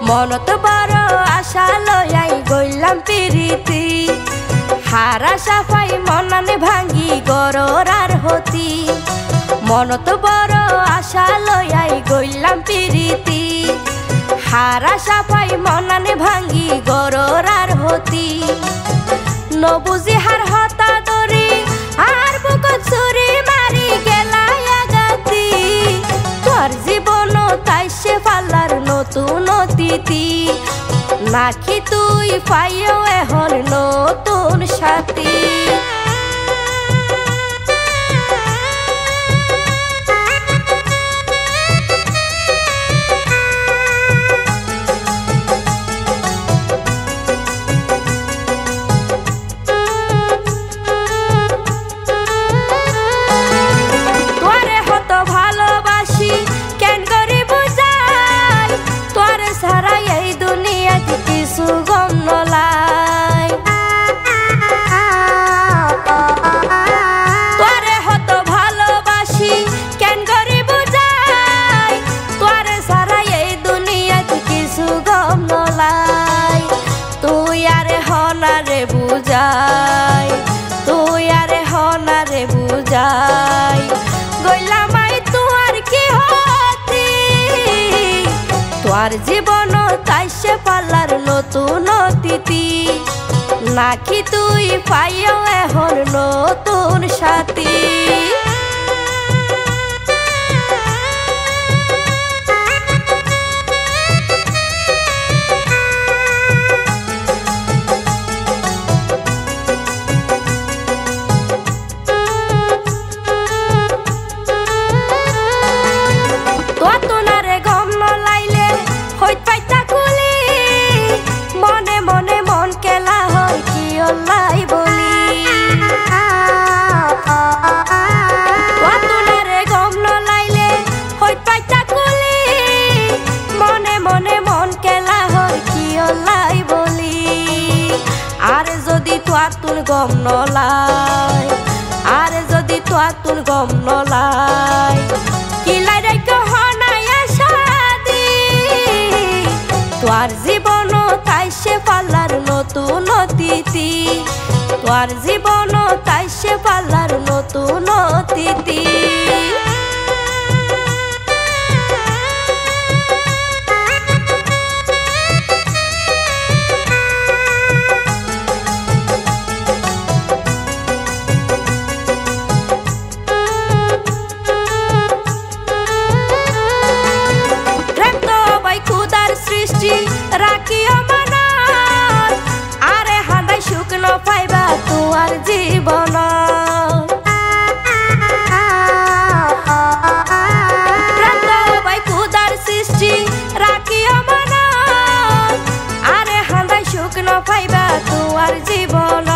মনত বড় আশা লয়াই গইলাম পিরিতি হারা সাফাই মনানে ভাঙ্গি গররার হতি মনত বড় আশা লয়াই গইলাম পিরিতি হারা সাফাই মনানে ভাঙ্গি গররার হতি নবুজি হার হতা দরি আর বুকত ছুরি মারি গেলাই আগাতি তোর জীবন তাইছে পাল্লার নতুন অতিথি নাকি তুই পাইও এখন নতুন সাথী বুঝাই তুই আরে হনারে বুঝাই গইলামাই তোর কি হতি তোর জীবন তাইছে পাল্লার নতুন অতিথি নাকি তুই পাইও এখন নতুন সাথী তুল গম নলাই আরে যদি তুল গম নলাই কিলাই রেখে হনাই আশাদি তোর জীবন তাইছে পাল্লার নতুন অতিথি তোর জীবন তাইছে পাল্লার নতুন অতিথি রাখিও মনত আরে হাঁদাই শুকনো পাইবা তোমার জীবন খুদার সৃষ্টি রাখিও মনত আরে হাঁদাই শুকনো পাইবা তোমার জীবন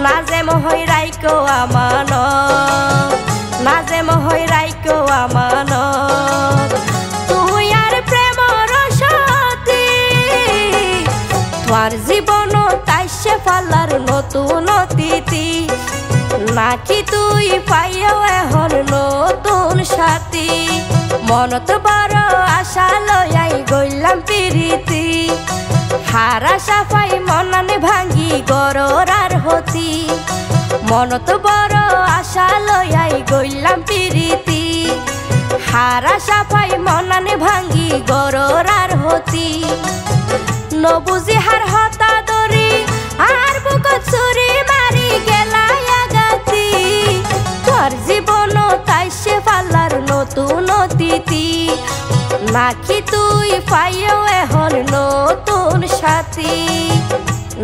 নাজে মহই রাইকো আমানত নাজে মহই রাইকো আমানত তোর জীবন তাইছে পাল্লার নতুন অতিথি নাকি তুই পাইও এখন নতুন সাথী মনত বড় আশা লয়াই গইলাম পিরিতি হারা সাফাই মনানে ভাঙ্গি গররার হতি মনত বড় আশা লয়াই গইলাম পিরিতি হারা সাফাই মনানে ভাঙ্গি গররার হতি নবুজি হার হতা দরি আর বুকত ছুরি মারি গেলাই আগাতি তোর জীবন তাইছে পাল্লার নতুন অতিথি নাকি তুই পাইও এখন নতুন সাথী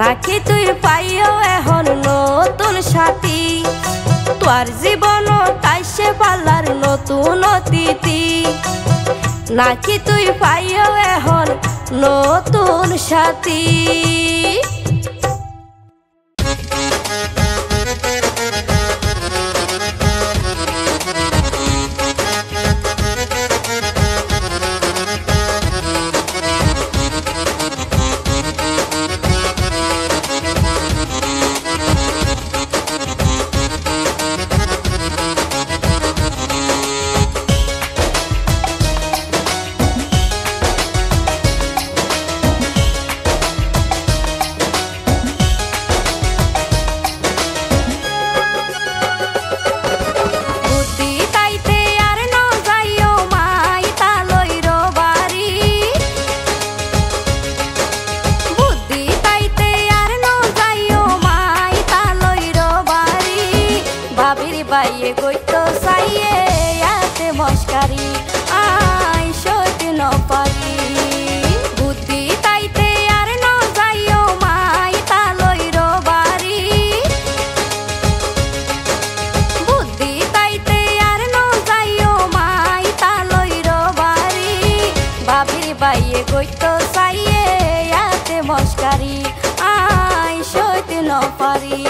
নাকি তুই পাইও এখন নতুন সাথী তোর জীবন তাইছে পাল্লার নতুন অতিথি নাকি তুই পাইও এখন নতুন সাথী। বাইয়ে গইতো চাইয়ে ইয়াতে মস্কারি আই সইতে ন পারি বুদ্ধি তাইতে আর ন যাইও মাই তালইর বাড়ি বুদ্ধি তাইতে আর ন যাইও মাই তালইর বাড়ি বাবির বাইয়ে গইতো চাইয়ে ইয়াতে মস্কারি আই সইতে ন পারি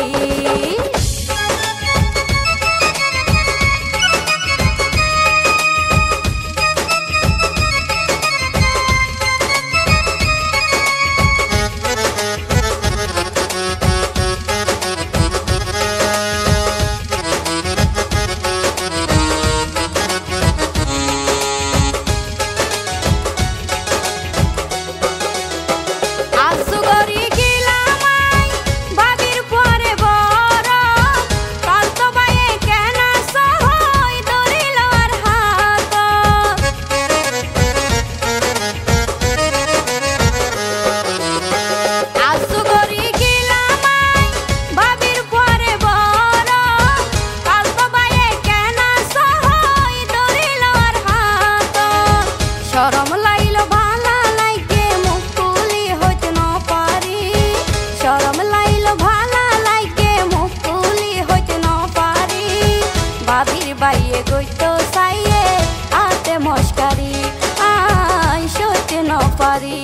শরম লাইল ভালা লাইগে মুখ তুলি হইতে ন পারি শরম লাইল ভালা লাইগে মুখ তুলি হইতে ন পারি বাবির বাইয়ে গইতো চাইয়ে আতে মস্কারি আই সইতে ন পারি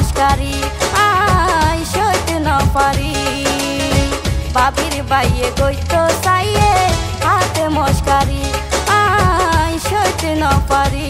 মস্কারি আই সইতে না পারি বাবির বাইয়ে গইতো চাইয়ে হাতে মস্কারি আই সইতে না পারি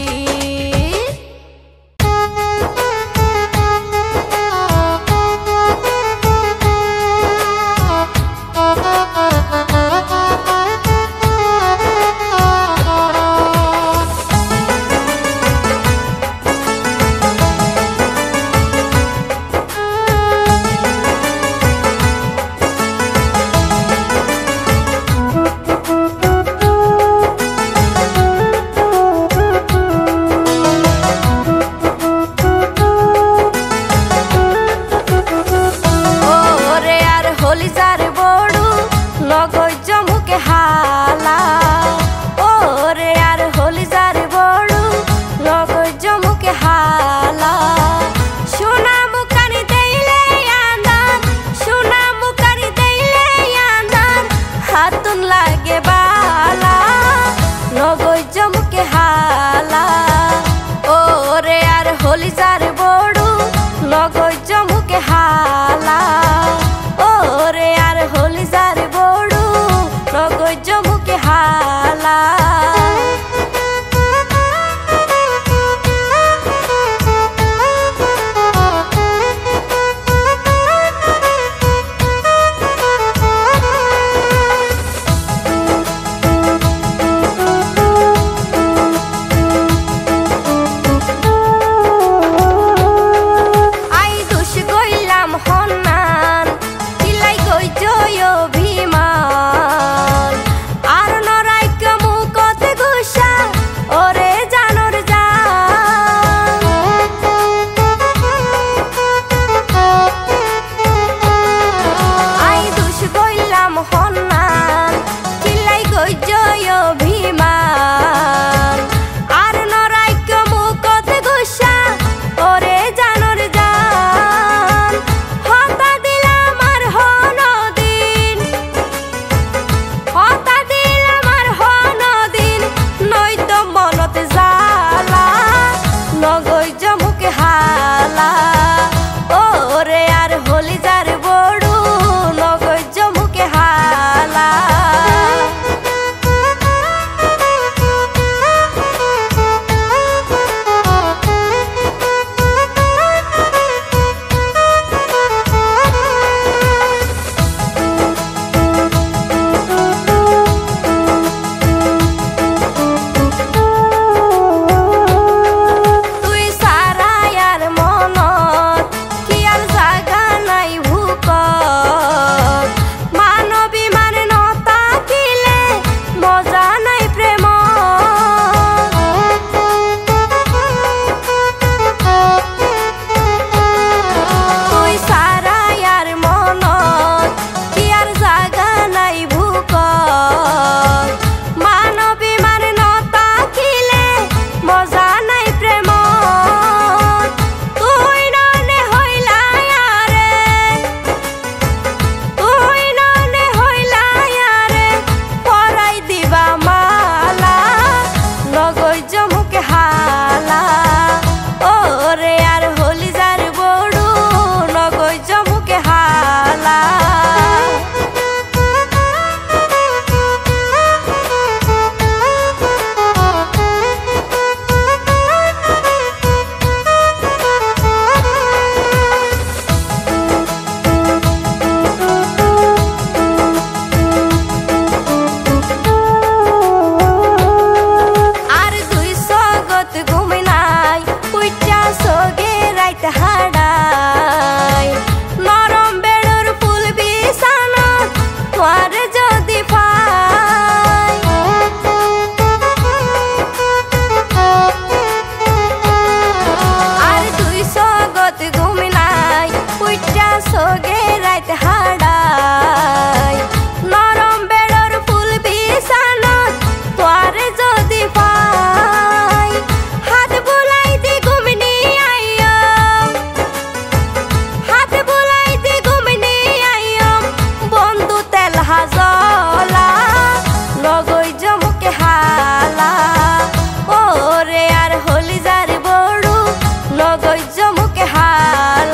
গজ্জ মুখে হাল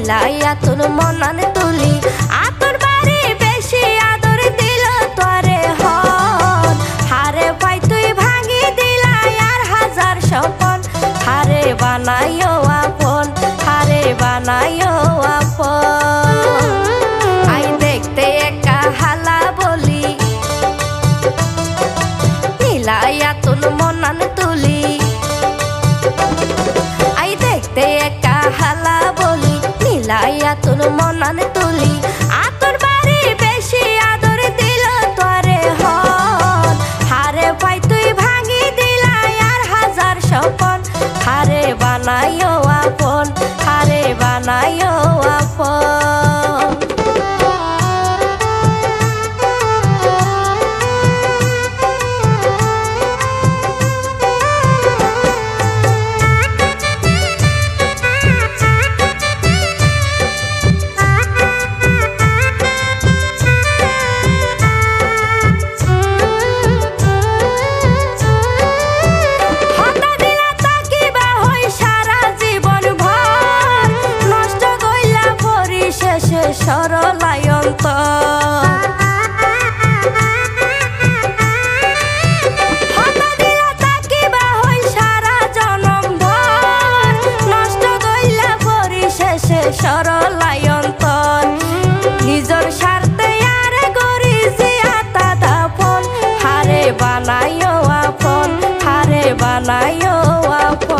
নিলাইয়া তোর মনান তুলি আতর বাড়ি বেশি আদর দিল তোরে হন হারে ভাই তুই ভাঙি দিলাই আর হাজার স্বপন হারে বানাইও আপন হারে বানাইও আপন আই দেখতে একা হালা বলি নিলাইয়া তোর মনান তুলি আই দেখতে একা হালা বলি নিলাইয়া তোর মনান তুলি আতর বাড়ি বেশি আদর দিল তোরে হন হারে ভাই তুই ভাঙি দিলাই আর হাজার স্বপন হারে বানাইও আপন হারে বানাইও আপন সরলায়ন্ত হতা দিলা তাকিবা হই সারা জনম ভর নষ্ট গইলা পরিশেষে সরলায়ন্ত নিজর স্বার্থে আরে গরিছি আতা দাপন হারে বানাইও আপন হারে বানাইও আপন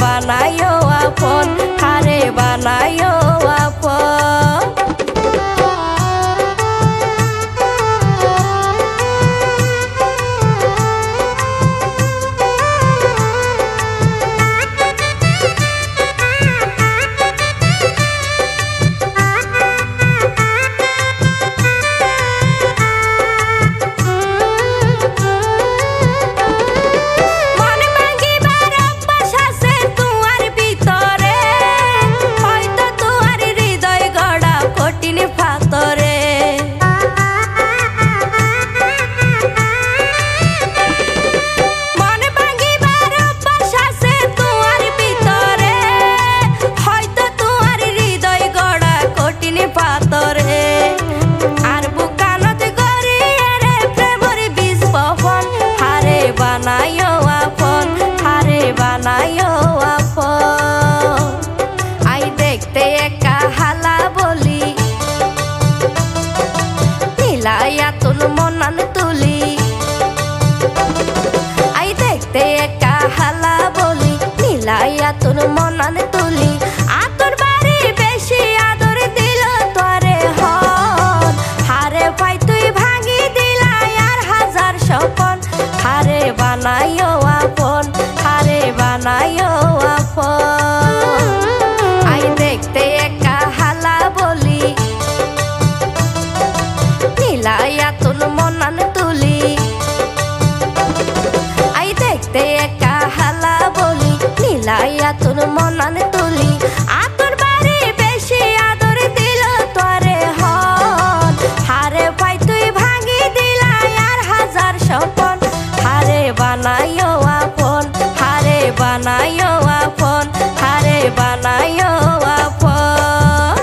বানাইও আপন হারে বানাইও আপন বানাইও আপন হারে বানাইও আপন আই দেখতে একা হালা বলি নিলাইয়া তোর মনান তুলি আই দেখতে একা হালা বলি নিলাইয়া তোর মনান তুলি আতর বাড়ি বেশি আদর দিল তোরে হন হারে ভাই তুই ভাঙি দিলাই আর হাজার স্বপন হারে বানাইও আপন হারে বানাইও আপন আই দেখতে একা হালা বলি নিলাইয়া তোর মনান তুলি আই দেখতে একা হালা বলি নিলাইয়া তোর মনান তুলি আতর বাড়ি বেশি আদর দিল তোরে হন হারে ভাই তুই ভাঙি দিলাই আর হাজার স্বপন হারে বানাইও আপন হারে বানাইও আপন হারে বানাইও আপন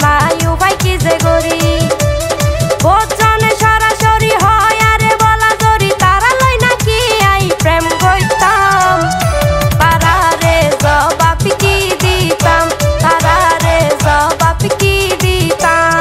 নাই উপায় কি যে করি বোঝনে সরাসরি হয় আরে বলা জরি তারা লই নাকি আই প্রেম কইতাম তারা রে জবাব কি দিতাম তারা রে জবাব কি দিতাম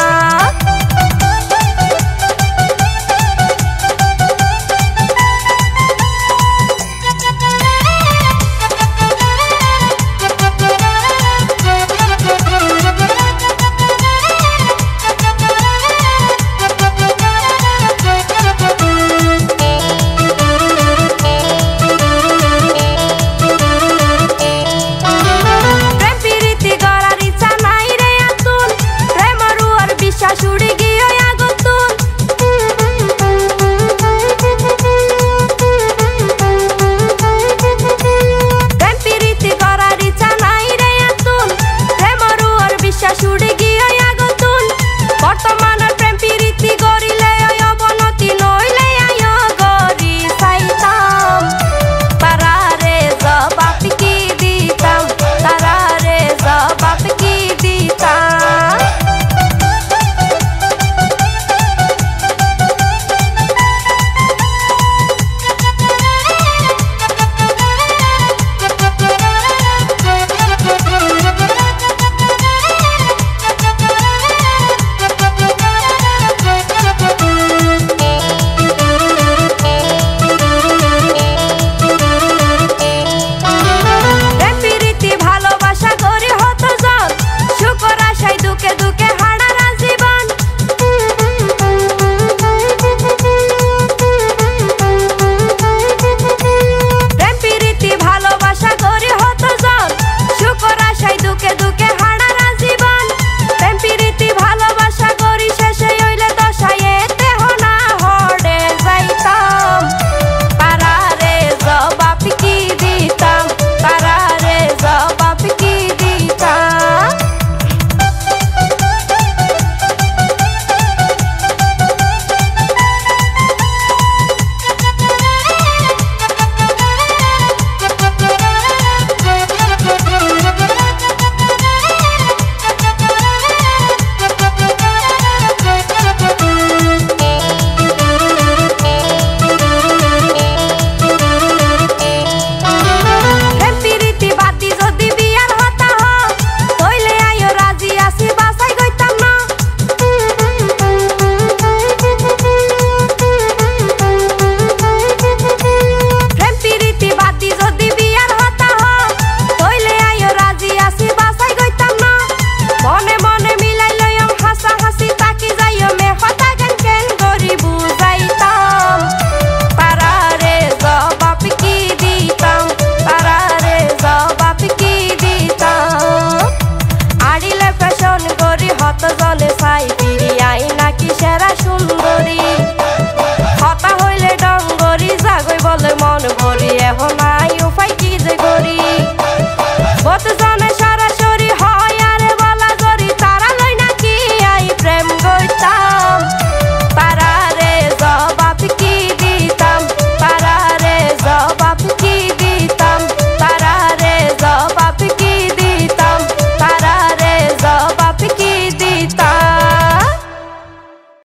জলে ছাই